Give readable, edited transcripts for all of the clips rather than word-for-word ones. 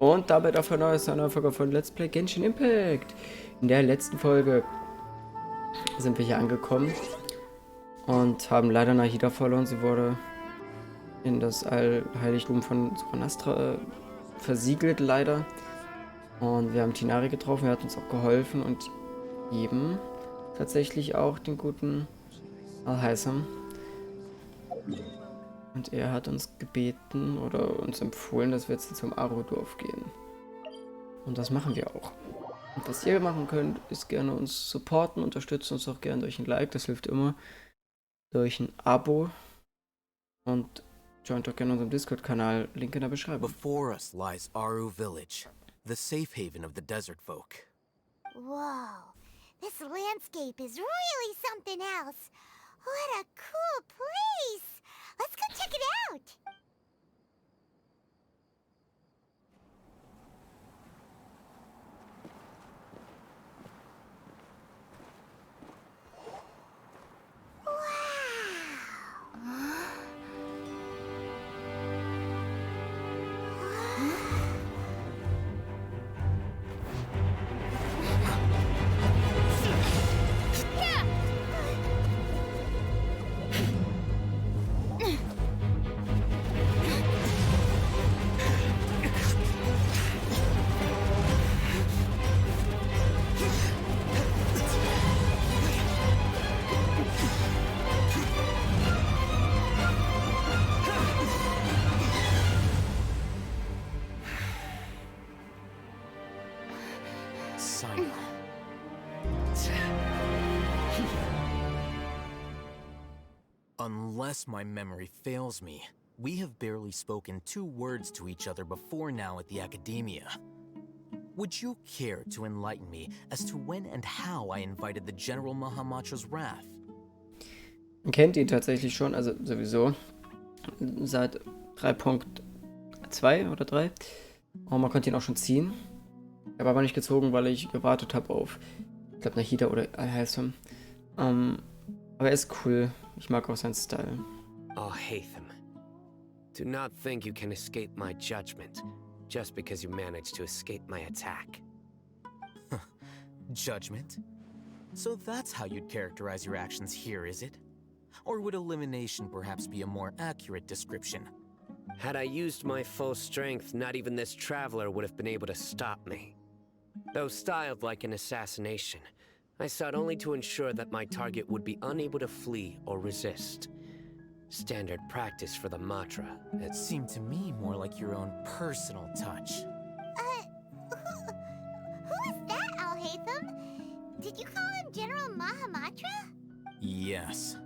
Und damit auf eine neue Folge von Let's Play Genshin Impact. In der letzten Folge sind wir hier angekommen und haben leider Nahida verloren. Sie wurde in das Heiligtum von Soranastra versiegelt, leider. Und wir haben Tinari getroffen, er hat uns auch geholfen und eben tatsächlich auch den guten Alheisam. Und er hat uns gebeten oder uns empfohlen, dass wir jetzt zum Aaru-Dorf gehen. Und das machen wir auch. Und was ihr machen könnt, ist gerne uns supporten, unterstützt uns auch gerne durch ein Like, das hilft immer. Durch ein Abo. Und joint auch gerne unserem Discord-Kanal, Link in der Beschreibung. Before us lies Aaru Village, the safe haven of the desert folk. Whoa, this landscape is really something else. What a cool place! Let's go check it out! Unless my memory fails me, we have barely spoken 2 words to each other before now at the Academia. Would you care to enlighten me as to when and how I invited the General Mahamatra's wrath? Man kennt ihn tatsächlich schon, also sowieso seit 3.2 oder 3. Und man konnte ihn auch schon ziehen. Er war aber nicht gezogen, weil ich gewartet habe auf, ich glaube, Nahida oder Alheisam. Aber er ist cool. Ich mag auch seinen Style. Oh, Hatham. Do not think you can escape my judgment just because you managed to escape my attack. Judgment? So that's how you'd characterize your actions here, is it? Or would elimination perhaps be a more accurate description? Had I used my full strength, not even this traveler would have been able to stop me. Though styled like an assassination, I sought only to ensure that my target would be unable to flee or resist. Standard practice for the Matra. It seemed to me more like your own personal touch. Who is that, Alhaitham? Did you call him General Mahamatra? Yes.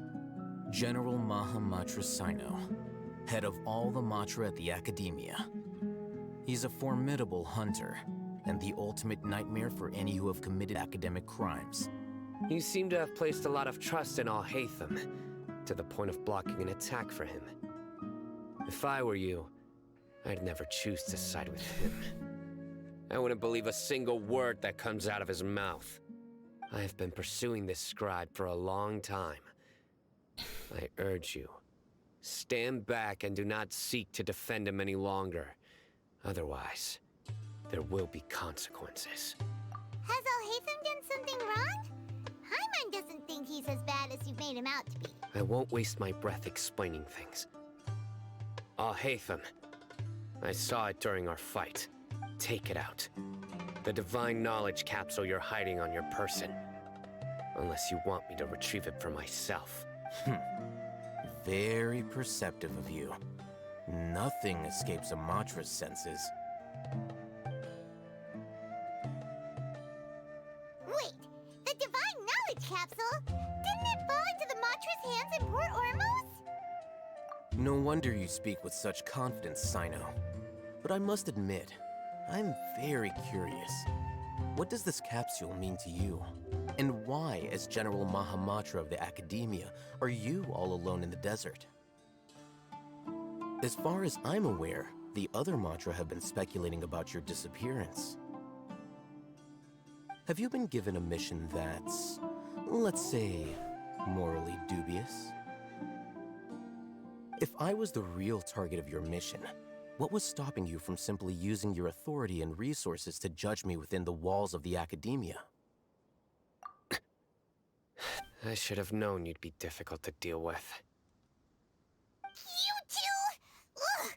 General Mahamatra Sino, head of all the Matra at the Academia. He's a formidable hunter, and the ultimate nightmare for any who have committed academic crimes. You seem to have placed a lot of trust in Alhaitham, to the point of blocking an attack for him. If I were you, I'd never choose to side with him. I wouldn't believe a single word that comes out of his mouth. I have been pursuing this scribe for a long time. I urge you, stand back and do not seek to defend him any longer. Otherwise, there will be consequences. Has Alhaitham done something wrong? Hyman doesn't think he's as bad as you've made him out to be. I won't waste my breath explaining things. Alhaitham, I saw it during our fight. Take it out. The divine knowledge capsule you're hiding on your person. Unless you want me to retrieve it for myself. Very perceptive of you. Nothing escapes a Matra's senses. Wait, the divine knowledge capsule? Didn't it fall into the Matra's hands in Port Ormos? No wonder you speak with such confidence, Sino. But I must admit, I'm very curious. What does this capsule mean to you? And why, as General Mahamatra of the Academia, are you all alone in the desert? As far as I'm aware, the other Matra have been speculating about your disappearance. Have you been given a mission that's, let's say, morally dubious? If I was the real target of your mission, What was stopping you from simply using your authority and resources to judge me within the walls of the academia? I should have known you'd be difficult to deal with. You two? Ugh!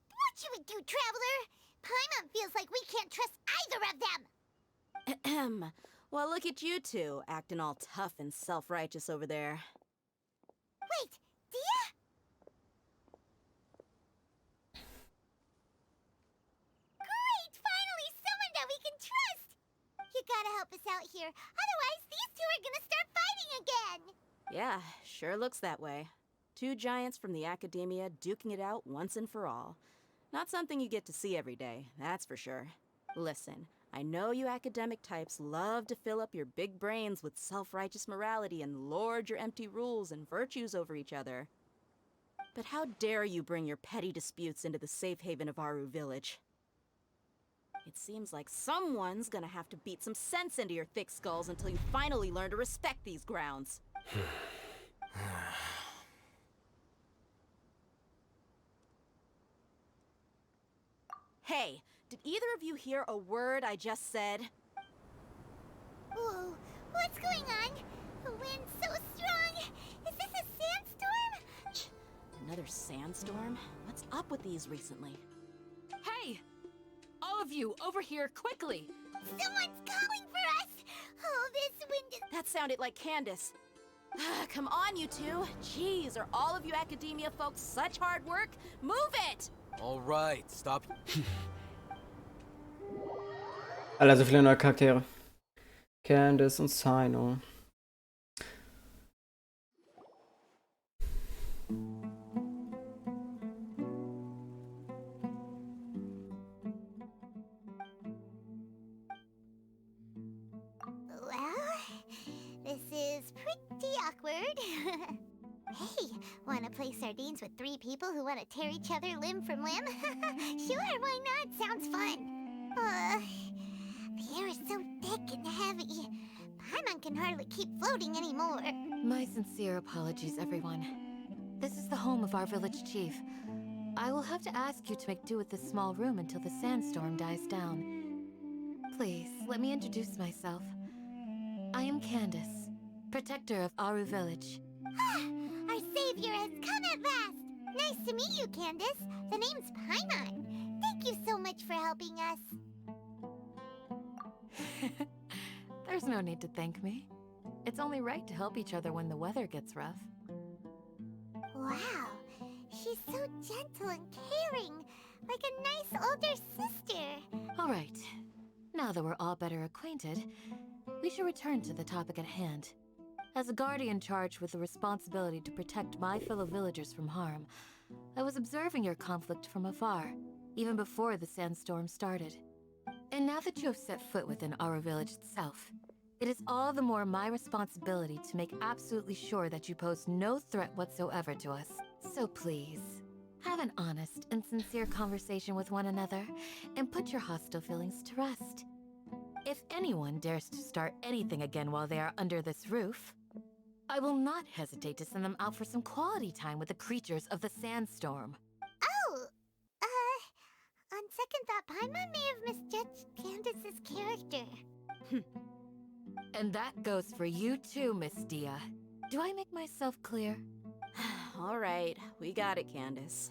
What should we do, Traveler? Paimon feels like we can't trust either of them. Ahem. Well, look at you two, acting all tough and self-righteous over there. Wait, Dia? Great! Finally, someone that we can trust! You gotta help us out here. Otherwise, these two are gonna start fighting again! Yeah, sure looks that way. Two giants from the academia duking it out once and for all. Not something you get to see every day, that's for sure. Listen, I know you academic types love to fill up your big brains with self-righteous morality and lord your empty rules and virtues over each other. But how dare you bring your petty disputes into the safe haven of Aaru Village? It seems like someone's gonna have to beat some sense into your thick skulls until you finally learn to respect these grounds. Hey, did either of you hear a word I just said? Whoa, what's going on? The wind's so strong! Is this a sandstorm? Another sandstorm? What's up with these recently? Hey! All of you, over here, quickly! Someone's calling for us! Oh, this wind is... That sounded like Candace. Come on, you two. Jeez, are all of you academia folks such hard work? Move it! All right, stop. Alter, so viele neue Charaktere. Candace und Sino. Well, this is pretty awkward. Hey, wanna play sardines with three people who wanna tear each other limb from limb? Sure, why not? Sounds fun. The air is so thick and heavy. Paimon can hardly keep floating anymore. My sincere apologies, everyone. This is the home of our village chief. I will have to ask you to make do with this small room until the sandstorm dies down. Please, let me introduce myself. I am Candace, protector of Aaru Village. Our savior has come at last! Nice to meet you, Candace. The name's Paimon. Thank you so much for helping us. There's no need to thank me. It's only right to help each other when the weather gets rough. Wow, she's so gentle and caring, like a nice older sister. All right, now that we're all better acquainted, we should return to the topic at hand. As a guardian charged with the responsibility to protect my fellow villagers from harm, I was observing your conflict from afar, even before the sandstorm started. And now that you have set foot within Aaru Village itself, it is all the more my responsibility to make absolutely sure that you pose no threat whatsoever to us. So please, have an honest and sincere conversation with one another, and put your hostile feelings to rest. If anyone dares to start anything again while they are under this roof, I will not hesitate to send them out for some quality time with the creatures of the sandstorm. Oh, on second thought, Paimon may have misjudged Candace's character. And that goes for you too, Miss Dia. Do I make myself clear? All right, we got it, Candace.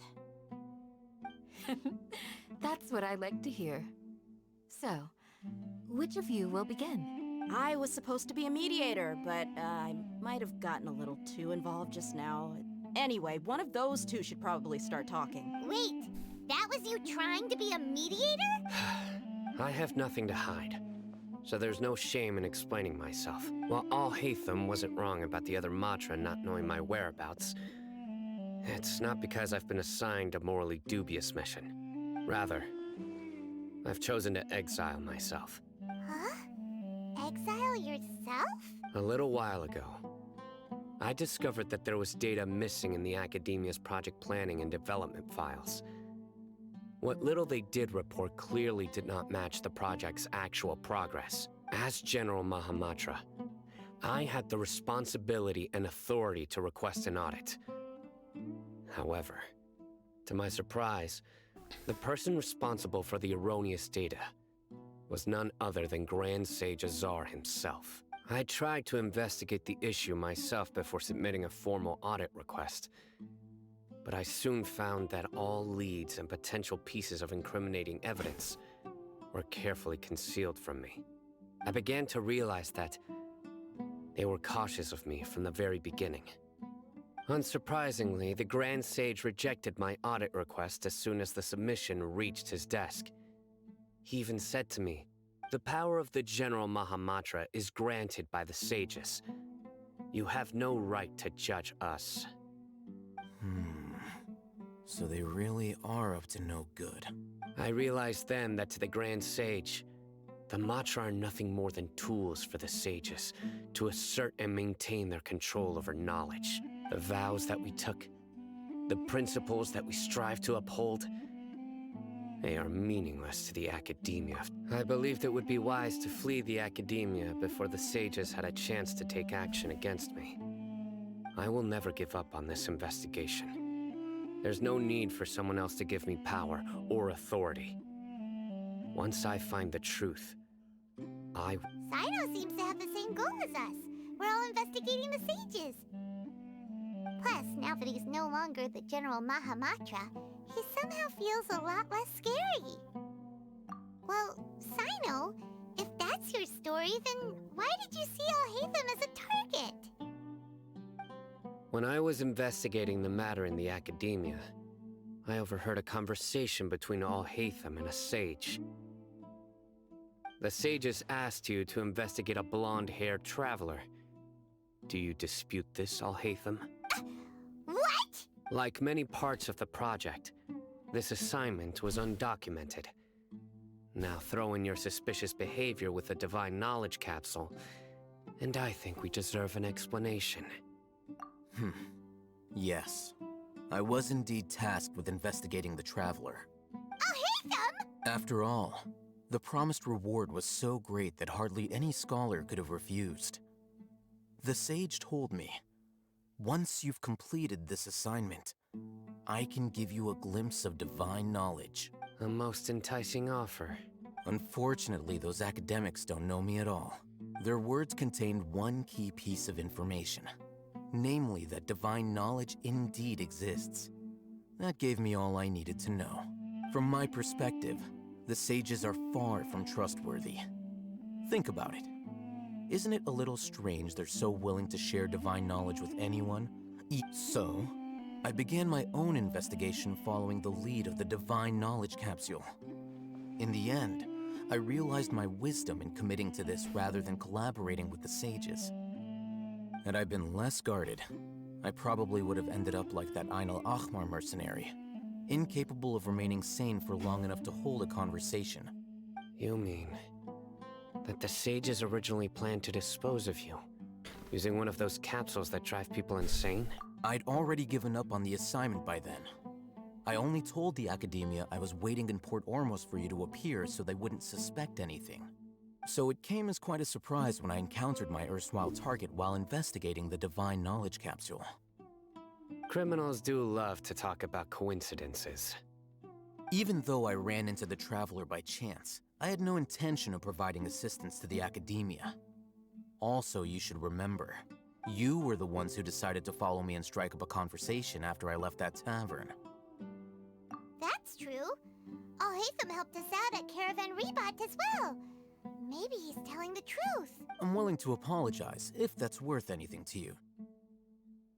That's what I like to hear. So, which of you will begin? I was supposed to be a mediator, but I might have gotten a little too involved just now. Anyway, one of those two should probably start talking. Wait, that was you trying to be a mediator? I have nothing to hide, so there's no shame in explaining myself. While Al Haytham wasn't wrong about the other Matra not knowing my whereabouts, it's not because I've been assigned a morally dubious mission. Rather, I've chosen to exile myself. Huh? Exile yourself? A little while ago, I discovered that there was data missing in the Academia's project planning and development files. What little they did report clearly did not match the project's actual progress. As General Mahamatra, I had the responsibility and authority to request an audit. However, to my surprise, The person responsible for the erroneous data was none other than Grand Sage Azar himself. I tried to investigate the issue myself before submitting a formal audit request, but I soon found that all leads and potential pieces of incriminating evidence were carefully concealed from me. I began to realize that they were cautious of me from the very beginning. Unsurprisingly, the Grand Sage rejected my audit request as soon as the submission reached his desk. He even said to me, "The power of the General Mahamatra is granted by the sages. You have no right to judge us." So they really are up to no good. I realized then that to the Grand Sage, the Matra are nothing more than tools for the sages to assert and maintain their control over knowledge. The vows that we took, the principles that we strive to uphold, they are meaningless to the academia. I believed it would be wise to flee the academia before the sages had a chance to take action against me. I will never give up on this investigation. There's no need for someone else to give me power or authority. Once I find the truth, Sino seems to have the same goal as us. We're all investigating the sages. Plus, now that he's no longer the General Mahamatra, he somehow feels a lot less scary. Well, Sino, if that's your story, then why did you see Al-Haytham as a target? When I was investigating the matter in the academia, I overheard a conversation between Al-Haytham and a sage. The sages asked you to investigate a blonde-haired traveler. Do you dispute this, Al-Haytham? What? Like many parts of the project, this assignment was undocumented. Now throw in your suspicious behavior with the Divine Knowledge Capsule, and I think we deserve an explanation. Yes. I was indeed tasked with investigating the Traveler. Al-Haytham? After all, the promised reward was so great that hardly any scholar could have refused. The sage told me, once you've completed this assignment, I can give you a glimpse of divine knowledge. A most enticing offer. Unfortunately, those academics don't know me at all. Their words contained one key piece of information. Namely, that divine knowledge indeed exists. That gave me all I needed to know. From my perspective, the sages are far from trustworthy. Think about it. Isn't it a little strange they're so willing to share divine knowledge with anyone? So, I began my own investigation following the lead of the Divine Knowledge Capsule. In the end, I realized my wisdom in committing to this rather than collaborating with the sages. Had I been less guarded, I probably would have ended up like that Ain al-Ahmar mercenary, incapable of remaining sane for long enough to hold a conversation. You mean that the sages originally planned to dispose of you, using one of those capsules that drive people insane? I'd already given up on the assignment by then. I only told the academia I was waiting in Port Ormos for you to appear so they wouldn't suspect anything. So it came as quite a surprise when I encountered my erstwhile target while investigating the Divine Knowledge Capsule. Criminals do love to talk about coincidences. Even though I ran into the Traveler by chance, I had no intention of providing assistance to the academia. Also, you should remember, you were the ones who decided to follow me and strike up a conversation after I left that tavern. That's true. Al-Haytham helped us out at Caravan Rebat as well. Maybe he's telling the truth. I'm willing to apologize, if that's worth anything to you.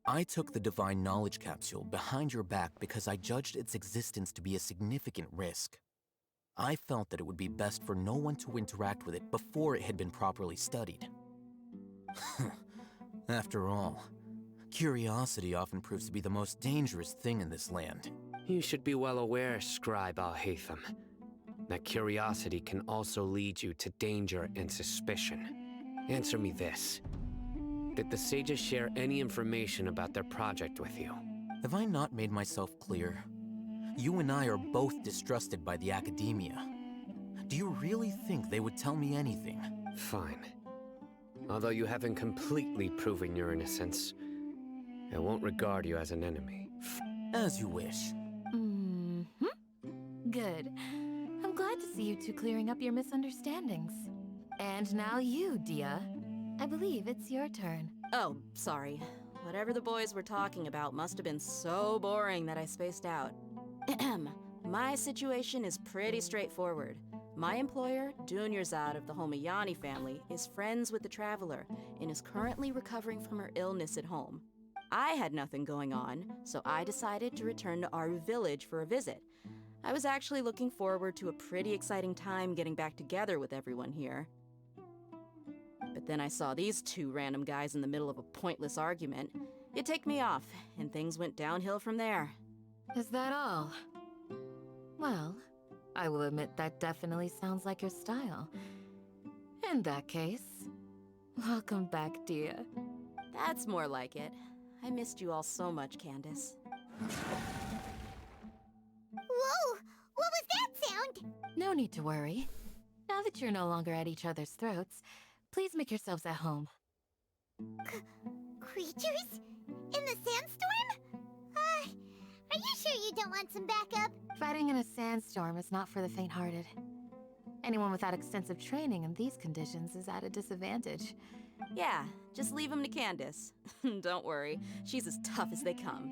I took the Divine Knowledge Capsule behind your back because I judged its existence to be a significant risk. I felt that it would be best for no one to interact with it before it had been properly studied. After all, curiosity often proves to be the most dangerous thing in this land. You should be well aware, Scribe Al-Haytham, that curiosity can also lead you to danger and suspicion. Answer me this. Did the sages share any information about their project with you? Have I not made myself clear? You and I are both distrusted by the academia. Do you really think they would tell me anything? Fine. Although you haven't completely proven your innocence, I won't regard you as an enemy. As you wish. Good. I'm glad to see you two clearing up your misunderstandings. And now you, Dia. I believe it's your turn. Oh, sorry. Whatever the boys were talking about must have been so boring that I spaced out. My situation is pretty straightforward. My employer, Dunyarzad of the Homayani family, is friends with the Traveler and is currently recovering from her illness at home. I had nothing going on, so I decided to return to Aaru village for a visit. I was actually looking forward to a pretty exciting time getting back together with everyone here. But then I saw these two random guys in the middle of a pointless argument. It ticked me off, and things went downhill from there. Is that all? Well, I will admit that definitely sounds like your style. In that case, welcome back, Dia. That's more like it. I missed you all so much, Candace. Whoa! What was that sound? No need to worry. Now that you're no longer at each other's throats, please make yourselves at home. Creatures? In the sandstorm? Are you sure you don't want some backup? Fighting in a sandstorm is not for the faint-hearted. Anyone without extensive training in these conditions is at a disadvantage. Yeah, just leave them to Candace. Don't worry, she's as tough as they come.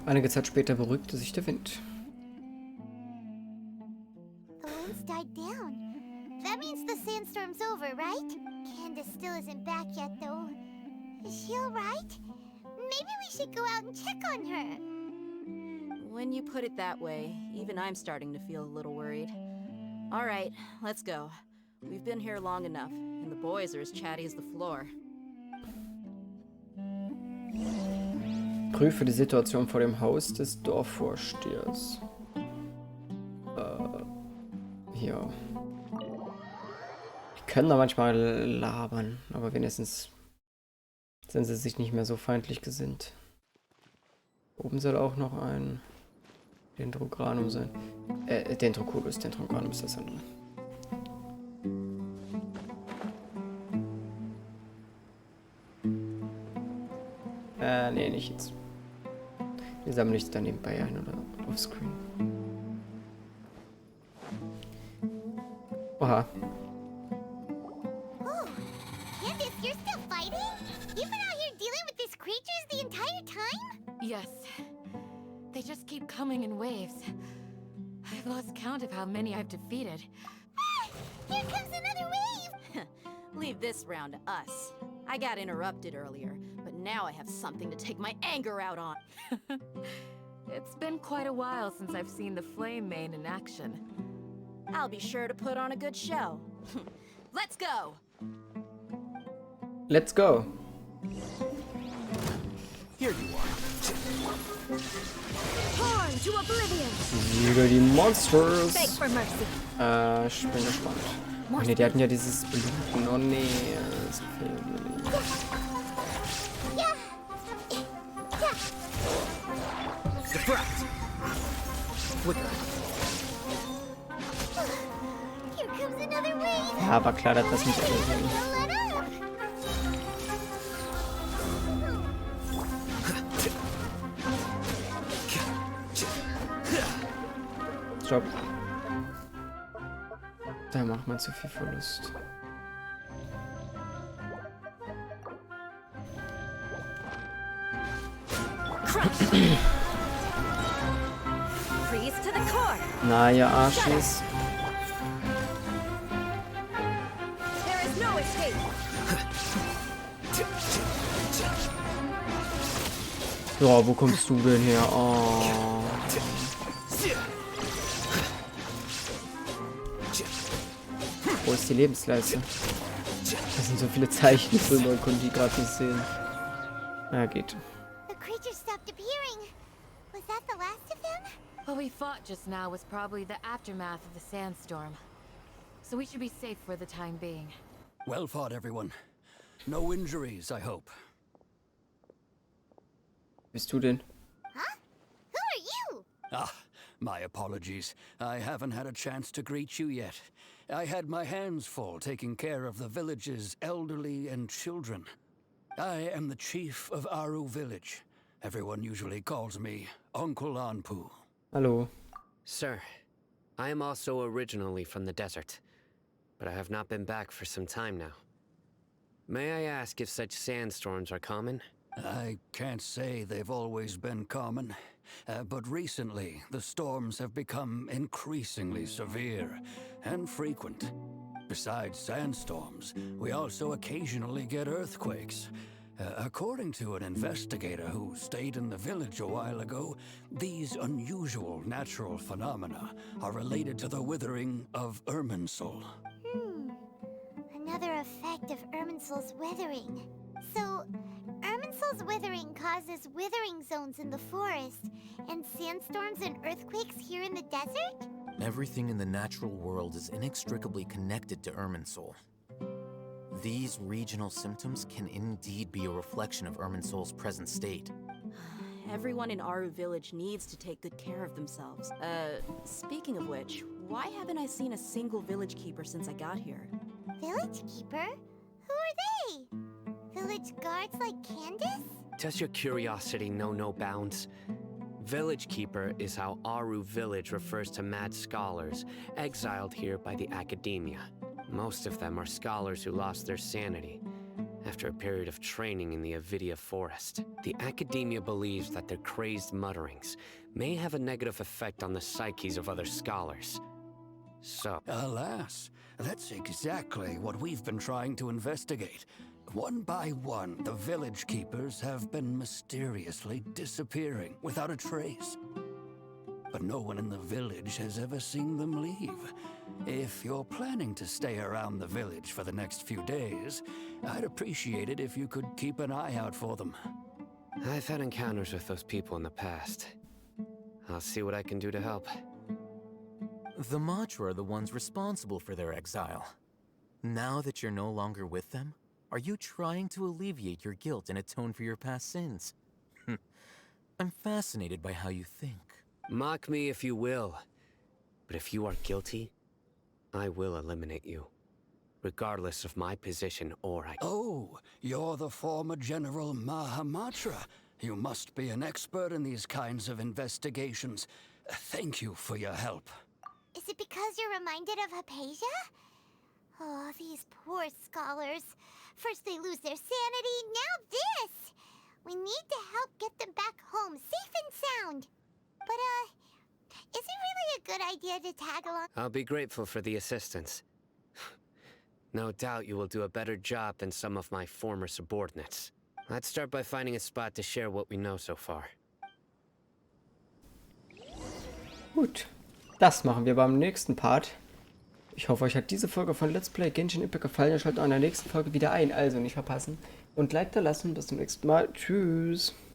Einige Zeit später beruhigte sich der Wind. The wind's died down. That means the sandstorm's over, right? Candace still isn't back yet, though. Is she alright? Maybe we should go out and check on her. When you put it that way, even I'm starting to feel a little worried. All right, let's go. We've been here long enough, and the boys are as chatty as the floor. Prüfe die Situation vor dem Haus des Dorfvorstehers. Hier. Die können da manchmal labern, aber wenigstens sind sie sich nicht mehr so feindlich gesinnt. Oben soll auch noch ein Dendrogranum sein. Dendroculus, Dendrogranum ist das andere. Nee, nicht jetzt. Wir sammeln nicht da nebenbei ein oder offscreen. Oha. Oh, Candace, you're still fighting? You've been out here dealing with these creatures the entire time? Yes. They just keep coming in waves. I've lost count of how many I've defeated. Ah, here comes another wave! Leave this round to us. I got interrupted earlier, but now I have something to take my anger out on. It's been quite a while since I've seen the Flame Mane in action. I'll be sure to put on a good show. Let's go! Let's go! Here you are. Torn to oblivion! Wieder die Monsters! Beg for mercy. Ich bin gespannt. Oh ne, die hatten ja dieses Bluten. Oh ne, das gefällt mir nicht. Yeah. Yeah. Surprise! Here comes another wave! Ja, war klar, dass das nicht alle sind. Don't let up! Stopp. Da macht man zu viel Verlust. Freeze to the core! Na, ihr Arschis. There is no escape! Ja, wo kommst du denn her? Oh. Wo ist die Lebensleiste? Das sind so viele Zeichen drüber, konnte ich gerade nicht sehen. Ja, geht. The creature stopped appearing. Was that the last of them? What we fought just now was probably the aftermath of the sandstorm. So we should be safe for the time being. Well fought, everyone. No injuries, I hope. Bist du denn? Huh? Who are you? Ah, my apologies. I haven't had a chance to greet you yet. I had my hands full taking care of the village's elderly and children. I am the chief of Aaru village. Everyone usually calls me Uncle Anpu. Hallo. Sir, I am also originally from the desert, but I have not been back for some time now. May I ask if such sandstorms are common? I can't say they've always been common, but recently the storms have become increasingly severe and frequent. Besides sandstorms, we also occasionally get earthquakes. According to an investigator who stayed in the village a while ago, these unusual natural phenomena are related to the withering of Irminsul. Another effect of Irminsul's withering. So, Irminsul's withering causes withering zones in the forest, and sandstorms and earthquakes here in the desert? Everything in the natural world is inextricably connected to Irminsul. These regional symptoms can indeed be a reflection of Irminsul's present state. Everyone in Aaru village needs to take good care of themselves. Speaking of which, why haven't I seen a single village keeper since I got here? Village keeper? Who are they? Village guards like Candace? Does your curiosity know no bounds? Village Keeper is how Aaru village refers to mad scholars exiled here by the academia. Most of them are scholars who lost their sanity after a period of training in the Avidia forest. The academia believes that their crazed mutterings may have a negative effect on the psyches of other scholars. So, Alas, that's exactly what we've been trying to investigate. One by one, the village keepers have been mysteriously disappearing without a trace. But no one in the village has ever seen them leave. If you're planning to stay around the village for the next few days, I'd appreciate it if you could keep an eye out for them. I've had encounters with those people in the past. I'll see what I can do to help. The Matra are the ones responsible for their exile. Now that you're no longer with them, are you trying to alleviate your guilt and atone for your past sins? I'm fascinated by how you think. Mock me if you will, but if you are guilty, I will eliminate you, regardless of my position or identity. Oh, you're the former General Mahamatra. You must be an expert in these kinds of investigations. Thank you for your help. Is it because you're reminded of Hypatia? Oh, these poor scholars. First they lose their sanity, now this! We need to help get them back home, safe and sound. But, is it really a good idea to tag along? I'll be grateful for the assistance. No doubt you will do a better job than some of my former subordinates. Let's start by finding a spot to share what we know so far. Gut, das machen wir beim nächsten Part. Ich hoffe, euch hat diese Folge von Let's Play Genshin Impact gefallen. Ihr schaltet auch in der nächsten Folge wieder ein, also nicht verpassen. Und Like da lassen. Bis zum nächsten Mal. Tschüss.